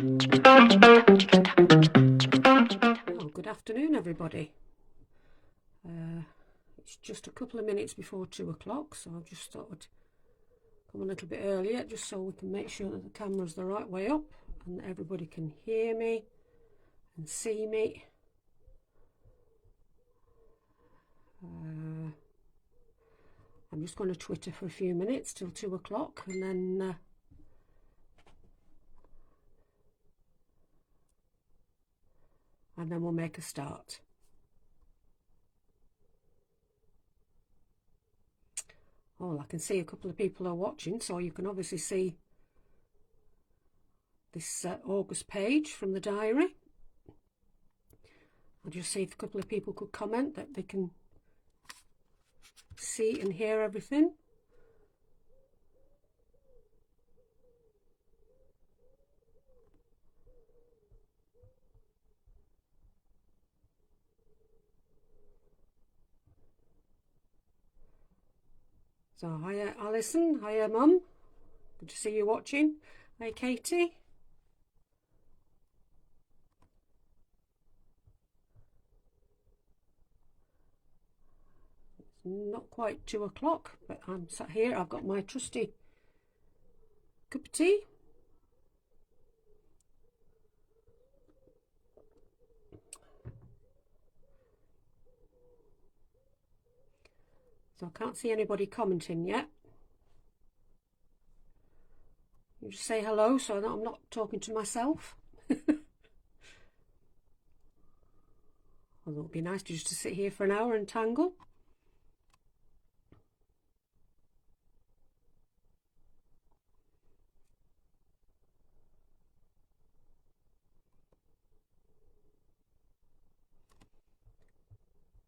Oh, good afternoon, everybody. It's just a couple of minutes before 2 o'clock, so I just thought I'd come a little bit earlier just so we can make sure that the camera's the right way up and that everybody can hear me and see me. I'm just going to Twitter for a few minutes till 2 o'clock and then we'll make a start. Oh, I can see a couple of people are watching, so you can obviously see this August page from the diary. I'll just see if a couple of people could comment that they can see and hear everything. So, hiya Alison, hiya Mum, good to see you watching. Hi Katie. It's not quite 2 o'clock, but I'm sat here, I've got my trusty cup of tea. So I can't see anybody commenting yet. You just say hello so that I'm not talking to myself. Although it would be nice just to sit here for an hour and tangle.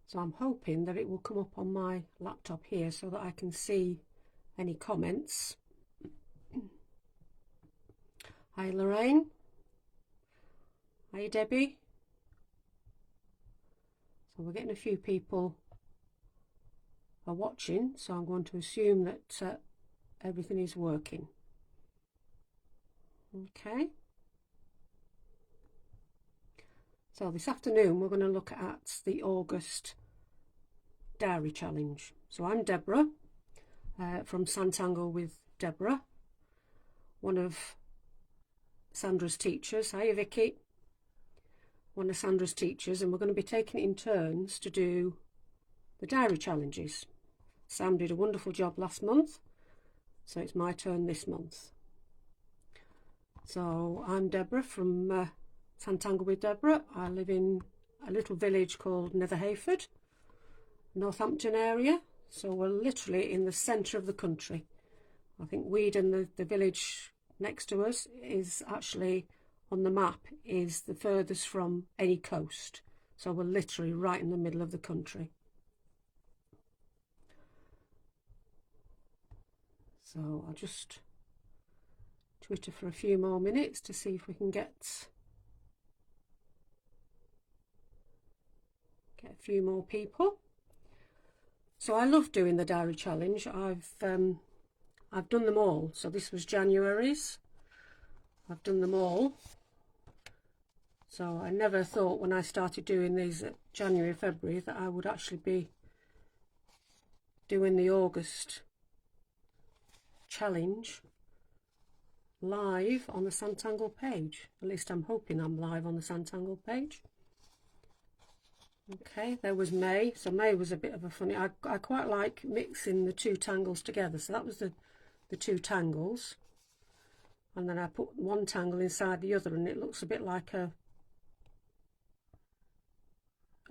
So I'm hoping that it will come up on my laptop here so that I can see any comments. Hi Lorraine. Hi Debbie. So we're getting a few people are watching, so I'm going to assume that everything is working. Okay. So this afternoon we're going to look at the August Diary Challenge. So I'm Deborah from Sanntangle with Deborah, one of Sandra's teachers. Hiya Vicky. One of Sandra's teachers, and we're going to be taking it in turns to do the diary challenges. Sam did a wonderful job last month, so it's my turn this month. So I'm Deborah from Sanntangle with Deborah. I live in a little village called Netherhayford, Northampton area, so we're literally in the centre of the country. I think Weedon, the village next to us, is actually on the map is the furthest from any coast, so we're literally right in the middle of the country. So I'll just Twitter for a few more minutes to see if we can get a few more people. So I love doing the diary challenge. I've done them all. So this was January's. I've done them all. So I never thought when I started doing these at January, February that I would actually be doing the August challenge live on the Sanntangle page. At least I'm hoping I'm live on the Sanntangle page. Okay, there was May. So May was a bit of a funny, I quite like mixing the two tangles together. So that was the two tangles. And then I put one tangle inside the other and it looks a bit like a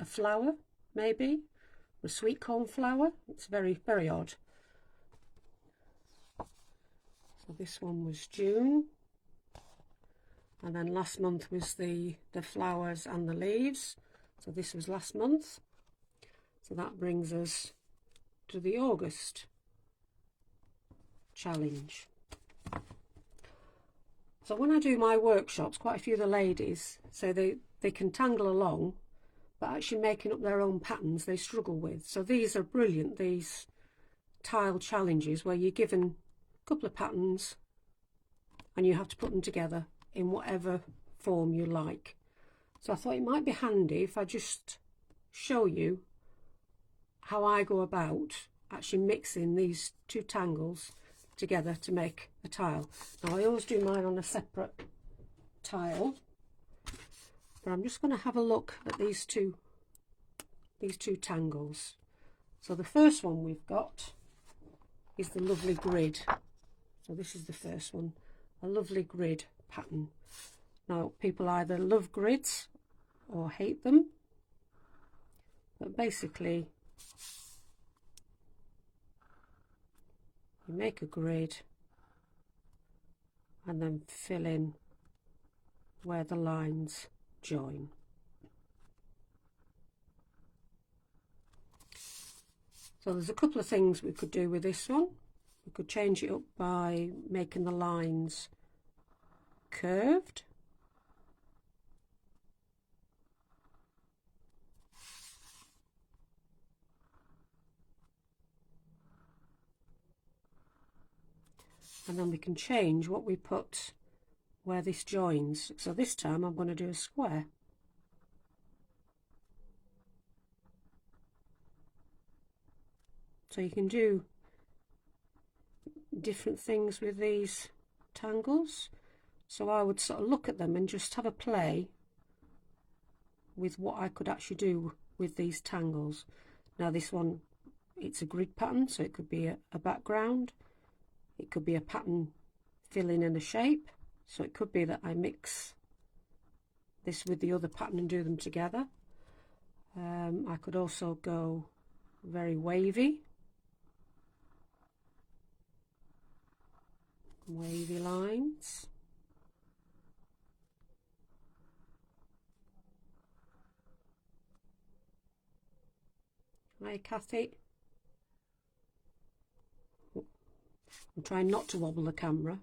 flower, maybe, a sweet corn flower. It's very, very odd. So this one was June. And then last month was the flowers and the leaves. So this was last month. So that brings us to the August challenge. So when I do my workshops, quite a few of the ladies say they can tangle along, but actually making up their own patterns they struggle with. So these are brilliant, these tile challenges where you're given a couple of patterns and you have to put them together in whatever form you like. So I thought it might be handy if I just show you how I go about actually mixing these two tangles together to make a tile. Now I always do mine on a separate tile, but I'm just going to have a look at these two tangles. So the first one we've got is the lovely grid. So this is the first one, a lovely grid pattern. Now people either love grids or hate them, but basically you make a grid and then fill in where the lines join. So there's a couple of things we could do with this one. We could change it up by making the lines curved. And then we can change what we put where this joins. So this time I'm going to do a square. So you can do different things with these tangles. So I would sort of look at them and just have a play with what I could actually do with these tangles. Now this one, it's a grid pattern, so it could be a background. It could be a pattern filling in a shape. So it could be that I mix this with the other pattern and do them together. I could also go very wavy lines. Hi Kathy. I'm trying not to wobble the camera.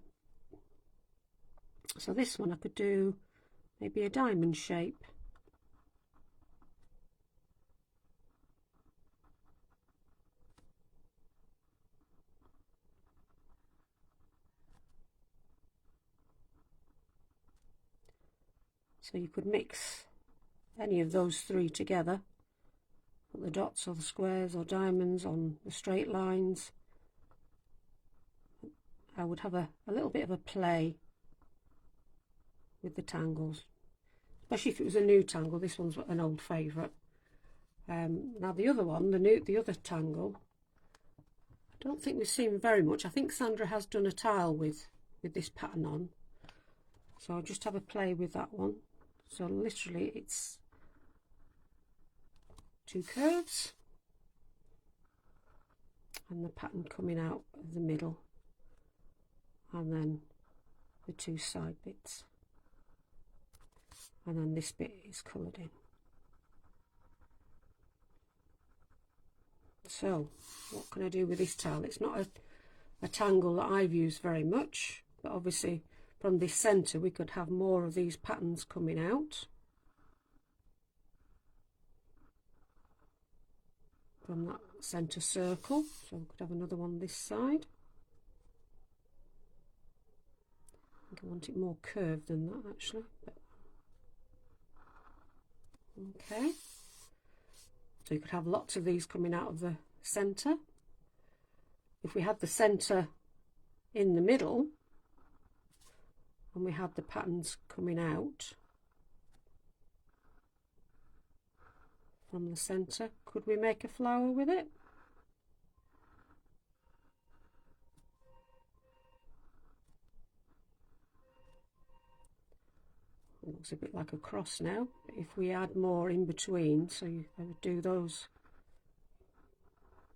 So this one I could do maybe a diamond shape. So you could mix any of those three together, put the dots or the squares or diamonds on the straight lines. I would have a little bit of a play with the tangles, especially if it was a new tangle. This one's an old favourite. Now the other one, the other tangle, I don't think we've seen very much. I think Sandra has done a tile with this pattern on, so I'll just have a play with that one. So literally it's two curves and the pattern coming out of the middle, and then the two side bits, and then this bit is coloured in. So what can I do with this tile? It's not a tangle that I've used very much, but obviously from this centre we could have more of these patterns coming out from that centre circle. So we could have another one this side. I think I want it more curved than that actually. But okay. So you could have lots of these coming out of the centre. If we had the centre in the middle and we had the patterns coming out from the centre, could we make a flower with it? It looks a bit like a cross now, but if we add more in between, so I would do those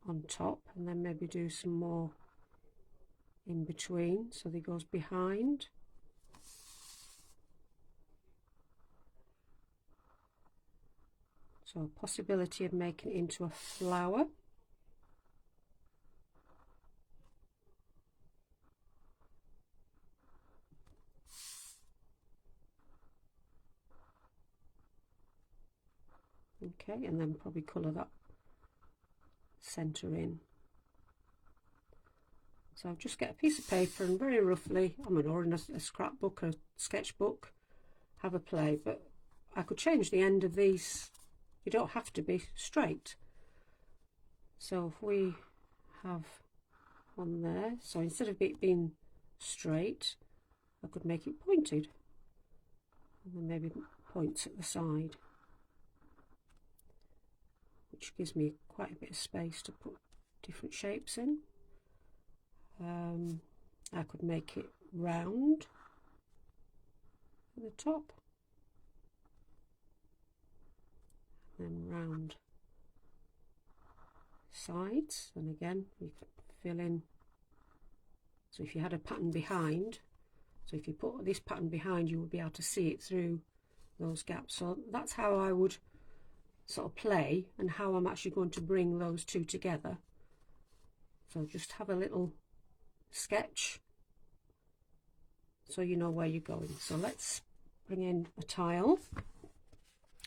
on top and then maybe do some more in between so that it goes behind. So a possibility of making it into a flower. Okay, and then probably colour that centre in. So just get a piece of paper and very roughly, I mean, or in a scrapbook or a sketchbook, have a play. But I could change the end of these. You don't have to be straight. So if we have one there, so instead of it being straight, I could make it pointed, and then maybe points at the side, which gives me quite a bit of space to put different shapes in. I could make it round at the top, and then round sides, and again you could fill in. So if you had a pattern behind, so if you put this pattern behind, you would be able to see it through those gaps. So that's how I would sort of play, and how I'm actually going to bring those two together. So just have a little sketch so you know where you're going. So let's bring in a tile.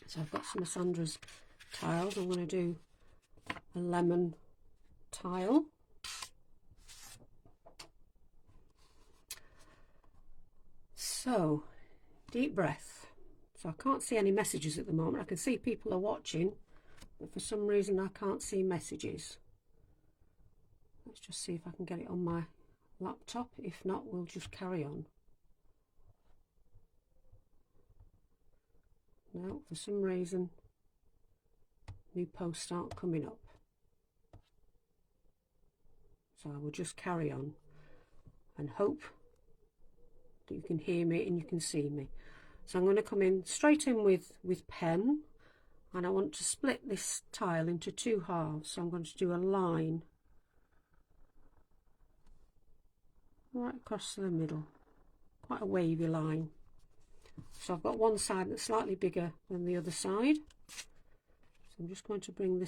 So I've got some of Sandra's tiles. I'm going to do a lemon tile. So deep breath. So I can't see any messages at the moment. I can see people are watching, but for some reason I can't see messages. Let's just see if I can get it on my laptop. If not, we'll just carry on. No, for some reason new posts aren't coming up. So I will just carry on and hope that you can hear me and you can see me. So I'm going to come in straight in with pen, and I want to split this tile into two halves. So I'm going to do a line right across the middle, quite a wavy line. So I've got one side that's slightly bigger than the other side. So I'm just going to bring the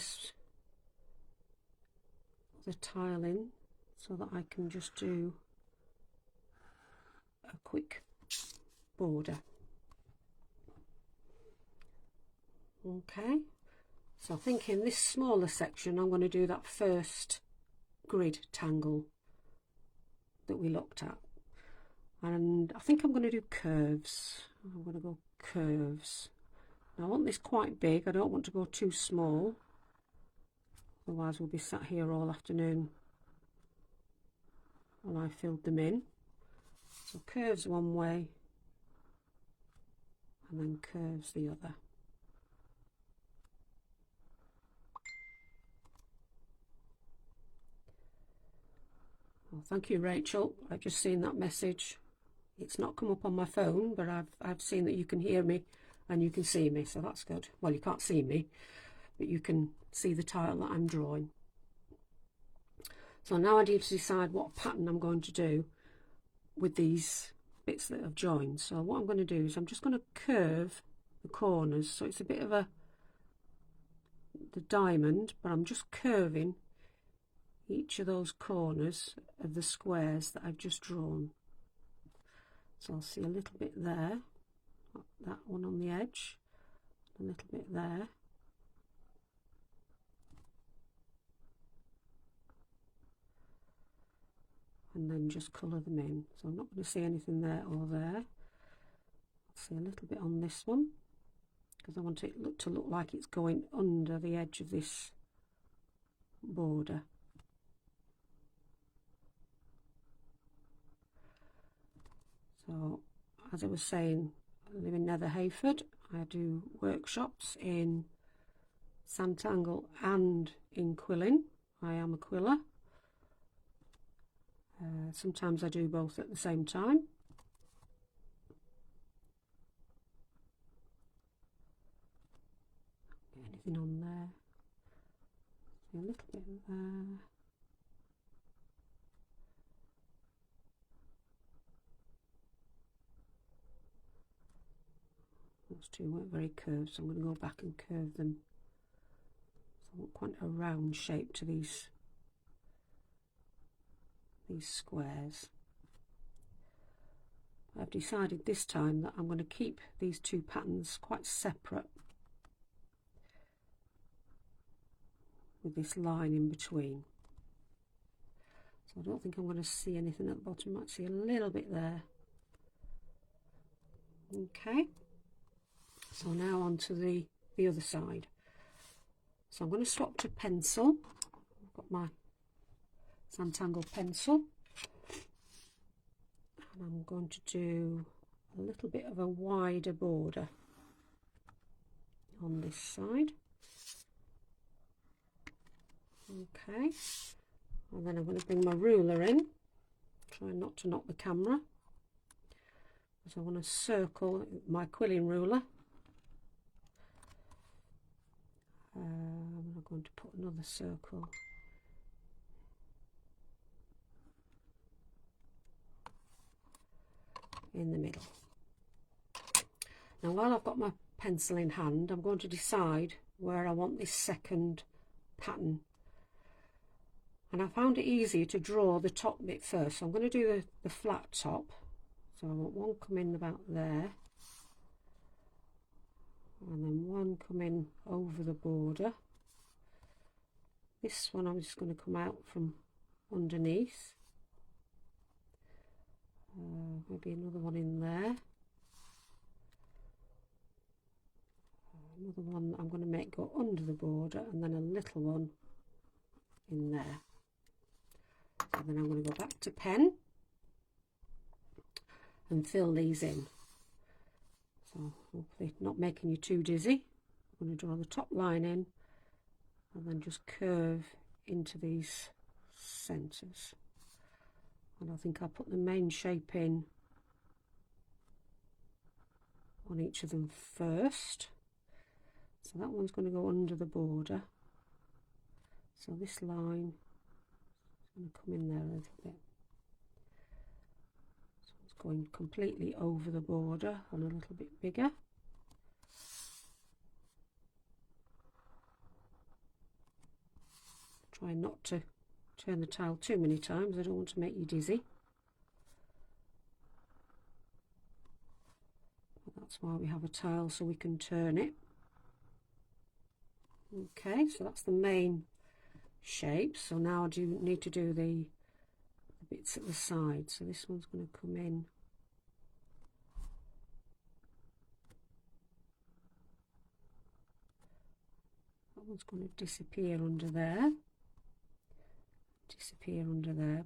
tile in so that I can just do a quick border. Okay, so I think in this smaller section I'm going to do that first grid tangle that we looked at, and I think I'm going to do curves. I'm going to go curves. Now I want this quite big, I don't want to go too small, otherwise we'll be sat here all afternoon while I filled them in. So curves one way and then curves the other. Well, thank you, Rachel. I've just seen that message. It's not come up on my phone, but I've seen that you can hear me and you can see me, so that's good. Well, you can't see me, but you can see the tile that I'm drawing. So now I need to decide what pattern I'm going to do with these bits that I've joined. So what I'm going to do is I'm just going to curve the corners, so it's a bit of the diamond, but I'm just curving each of those corners of the squares that I've just drawn. So I'll see a little bit there, that one on the edge, a little bit there, and then just colour them in. So I'm not going to see anything there or there. I'll see a little bit on this one because I want it to look like it's going under the edge of this border. So as I was saying, I live in Nether Hayford. I do workshops in Sanntangle and in quilling. I am a quiller. Sometimes I do both at the same time. Anything on there? See a little bit there. Those two weren't very curved, so I'm going to go back and curve them. So I want quite a round shape to these squares. I've decided this time that I'm going to keep these two patterns quite separate, with this line in between. So I don't think I'm going to see anything at the bottom. I might see a little bit there. Okay, so now on to the other side. So I'm going to swap to pencil. I've got my Sanntangle pencil, and I'm going to do a little bit of a wider border on this side. Okay, and then I'm going to bring my ruler in, try not to knock the camera. So I want to circle my quilling ruler. I'm going to put another circle in the middle. Now while I've got my pencil in hand, I'm going to decide where I want this second pattern. And I found it easier to draw the top bit first. So I'm going to do the flat top. So I want one coming about there, and then one coming over the border. This one I'm just going to come out from underneath. Maybe another one in there. Another one I'm going to make go under the border, and then a little one in there. And then I'm going to go back to pen and fill these in. So hopefully not making you too dizzy. I'm going to draw the top line in and then just curve into these centres. And I think I'll put the main shape in on each of them first. So that one's going to go under the border. So this line is going to come in there a little bit. So it's going completely over the border and a little bit bigger. Try not to turn the tile too many times. I don't want to make you dizzy. But that's why we have a tile, so we can turn it. Okay, so that's the main shape. So now I do need to do the bits at the side. So this one's going to come in that one's going to disappear under there,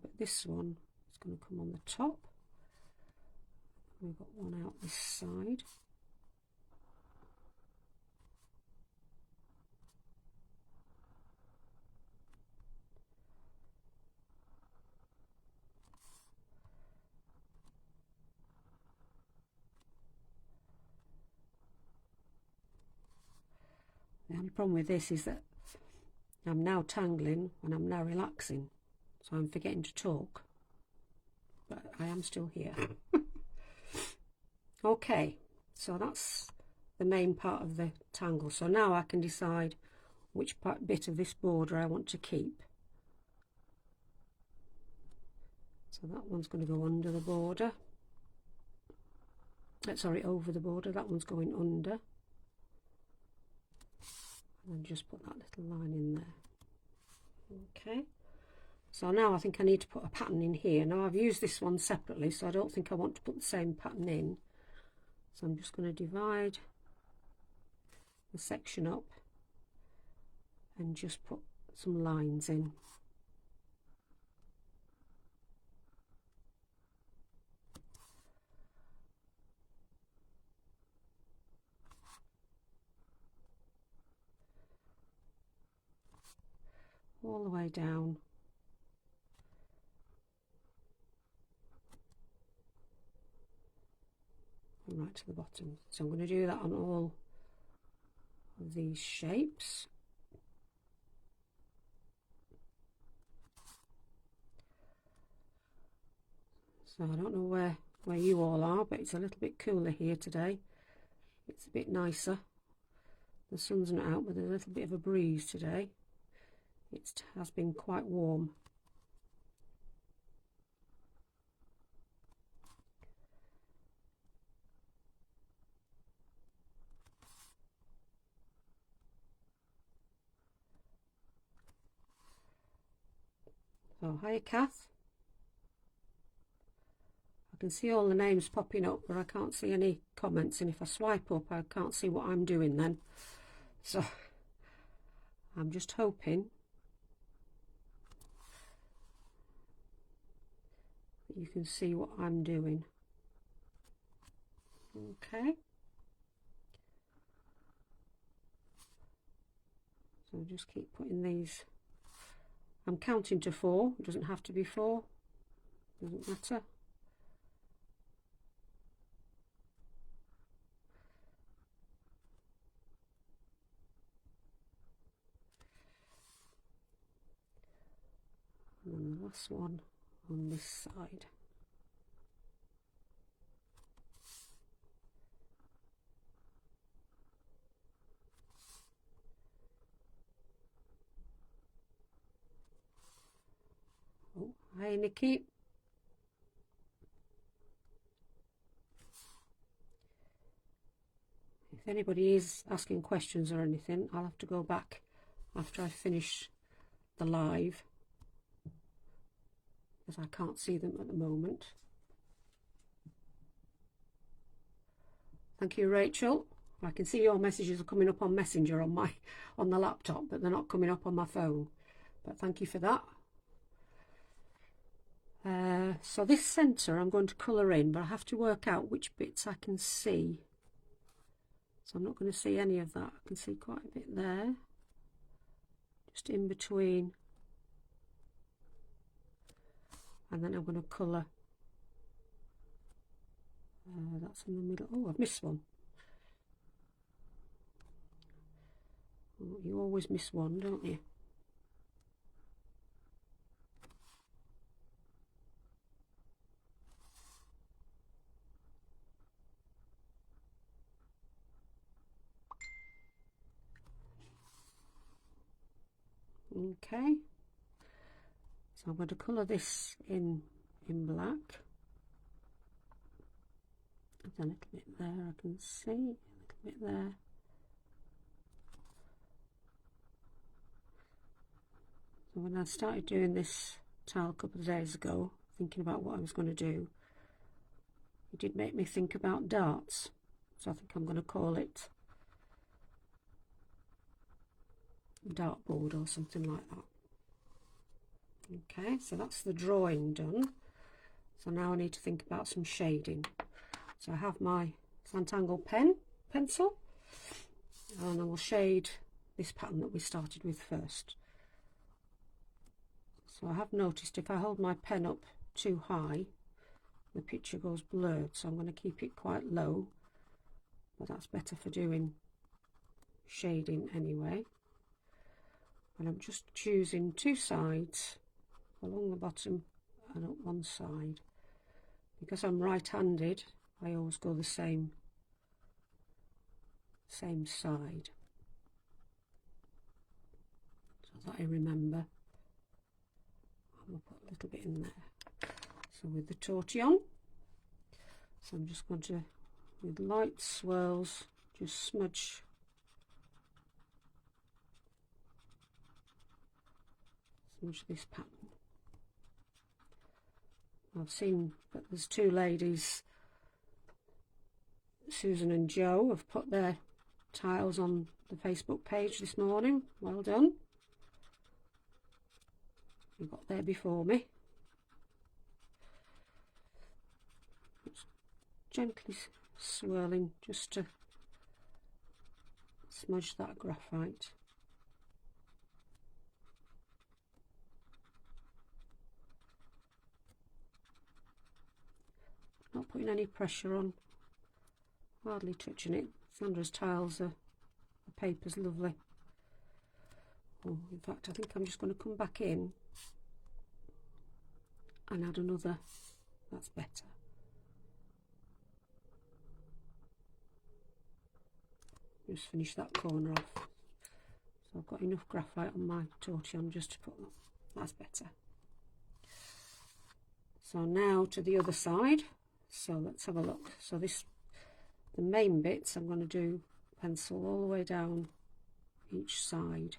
but this one is going to come on the top. We've got one out this side. The only problem with this is that I'm now tangling and I'm now relaxing, so I'm forgetting to talk, but I am still here. Okay, so that's the main part of the tangle. So now I can decide which bit of this border I want to keep. So that one's going to go under the border. Sorry, over the border. That one's going under. And just put that little line in there. Okay, so now I think I need to put a pattern in here. Now I've used this one separately, so I don't think I want to put the same pattern in. So I'm just going to divide the section up and just put some lines in. All the way down. And right to the bottom. So I'm going to do that on all of these shapes. So I don't know where you all are, but it's a little bit cooler here today. It's a bit nicer. The sun's not out, but there's a little bit of a breeze today. It has been quite warm. So, hiya Kath. can see all the names popping up, but I can't see any comments, and if I swipe up I can't see what I'm doing then. So I'm just hoping that you can see what I'm doing. Okay. So just keep putting these. I'm counting to 4. It doesn't have to be 4. Doesn't matter. And then the last one on this side. Oh, hi Nikki. If anybody is asking questions or anything, I'll have to go back after I finish the live, because I can't see them at the moment. Thank you, Rachel. I can see your messages are coming up on Messenger on the laptop, but they're not coming up on my phone. But thank you for that. So this centre I'm going to colour in, but I have to work out which bits I can see. So I'm not going to see any of that. I can see quite a bit there, just in between. And then I'm going to colour. That's in the middle. Oh, I've missed one. Oh, you always miss one, don't you? Okay, so I'm going to colour this in black. I've done a little bit there, I can see, a little bit there. So when I started doing this tile a couple of days ago, thinking about what I was going to do, it did make me think about darts. So I think I'm going to call it dartboard or something like that. Okay, so that's the drawing done. So now I need to think about some shading. So I have my Sanntangle pencil, and I will shade this pattern that we started with first. So I have noticed if I hold my pen up too high, the picture goes blurred, so I'm going to keep it quite low, but that's better for doing shading anyway. And I'm just choosing 2 sides along the bottom and up one side. Because I'm right-handed, I always go the same side, so that I remember. I'll put a little bit in there. So with the tortillon, so I'm just going to, with light swirls, just smudge this pattern. I've seen that there's 2 ladies, Susan and Jo, have put their tiles on the Facebook page this morning. Well done. You got there before me. Just gently swirling just to smudge that graphite. Not putting any pressure on, hardly touching it. Sandra's tiles are, the paper's lovely. Oh, in fact, I think I'm just going to come back in and add another. That's better. Just finish that corner off. So I've got enough graphite on my tortillon just to put that. That's better. So now to the other side. So let's have a look. So this, the main bits, I'm going to do pencil all the way down each side.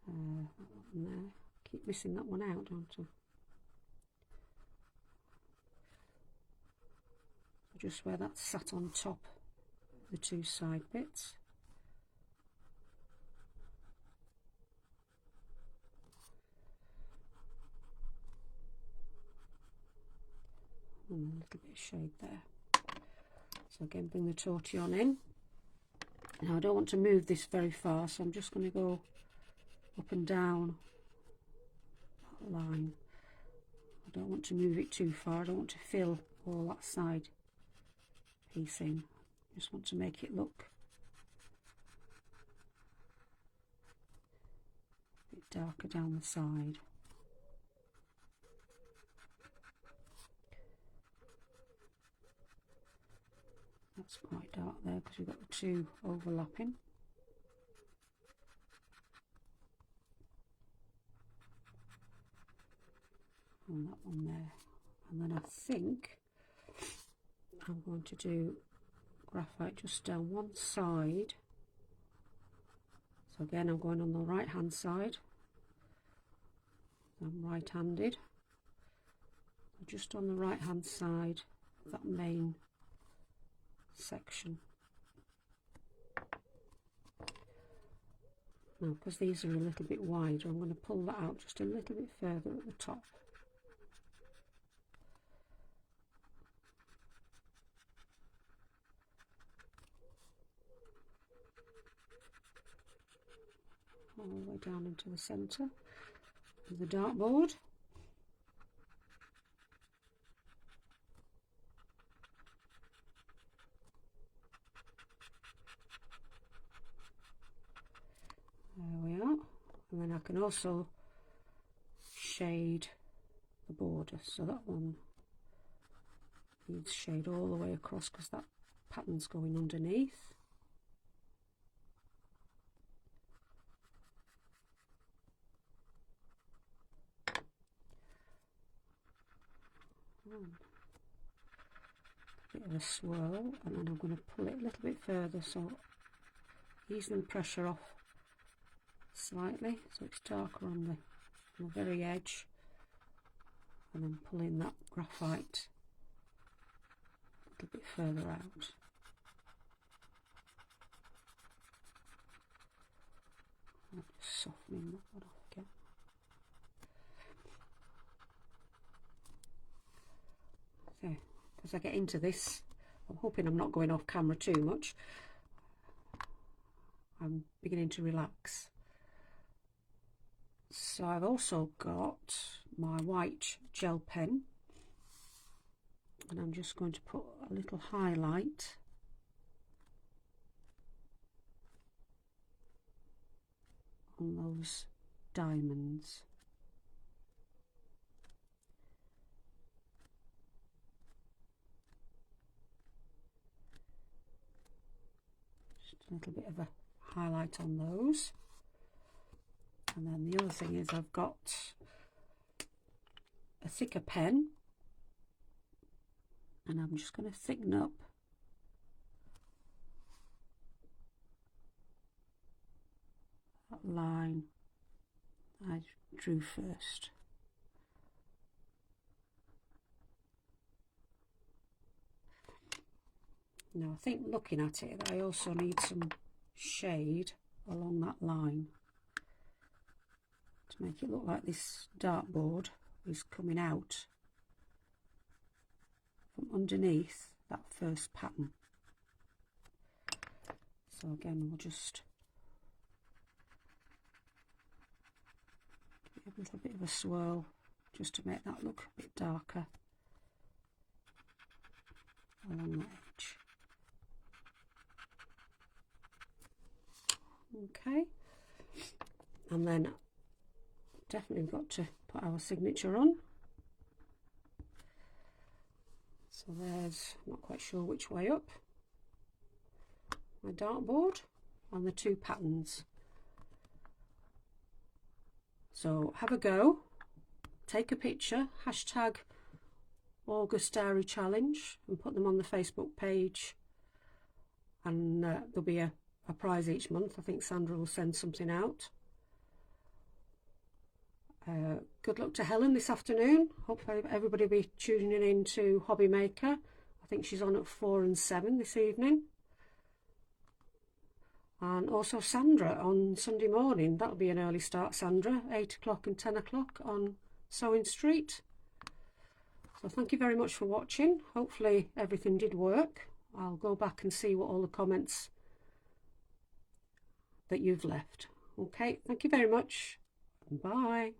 That one there. Keep missing that one out, don't I? just where that's sat on top of the two side bits. And a little bit of shade there. So again, bring the tortillon in. Now I don't want to move this very far, so I'm just going to go up and down that line. I don't want to move it too far. I don't want to fill all that side piece in. I just want to make it look a bit darker down the side. That's quite dark there because we've got the two overlapping. And that one there. And then I think I'm going to do graphite just down one side. So again, I'm going on the right hand side. I'm right-handed. Just on the right hand side of that main section. Now, because these are a little bit wider, I'm going to pull that out just a little bit further at the top. All the way down into the centre of the dartboard. There we are. And then I can also shade the border, so that one needs shade all the way across because that pattern's going underneath. A bit of a swirl, and then I'm going to pull it a little bit further, so easing the pressure off slightly so it's darker on the very edge, and then pulling that graphite a little bit further out. I'm just softening that one off again. So, as I get into this, I'm hoping I'm not going off camera too much. I'm beginning to relax. So I've also got my white gel pen, and I'm just going to put a little highlight on those diamonds. Just a little bit of a highlight on those. And then the other thing is I've got a thicker pen, and I'm just going to thicken up that line I drew first. Now I think, looking at it, that I also need some shade along that line to make it look like this dartboard is coming out from underneath that first pattern. So again, we'll just give a little bit of a swirl just to make that look a bit darker along the edge. Okay, and then definitely got to put our signature on. So there's, not quite sure which way up, my dartboard and the two patterns. So have a go, take a picture, hashtag August Diary Challenge, and put them on the Facebook page, and there'll be a prize each month. I think Sandra will send something out. Good luck to Helen this afternoon. Hopefully everybody will be tuning in to Hobby Maker. I think she's on at 4 and 7 this evening. And also Sandra on Sunday morning. That'll be an early start, Sandra, 8 o'clock and 10 o'clock on Sewing Street. So thank you very much for watching. Hopefully everything did work. I'll go back and see what all the comments that you've left. Okay, thank you very much. Bye.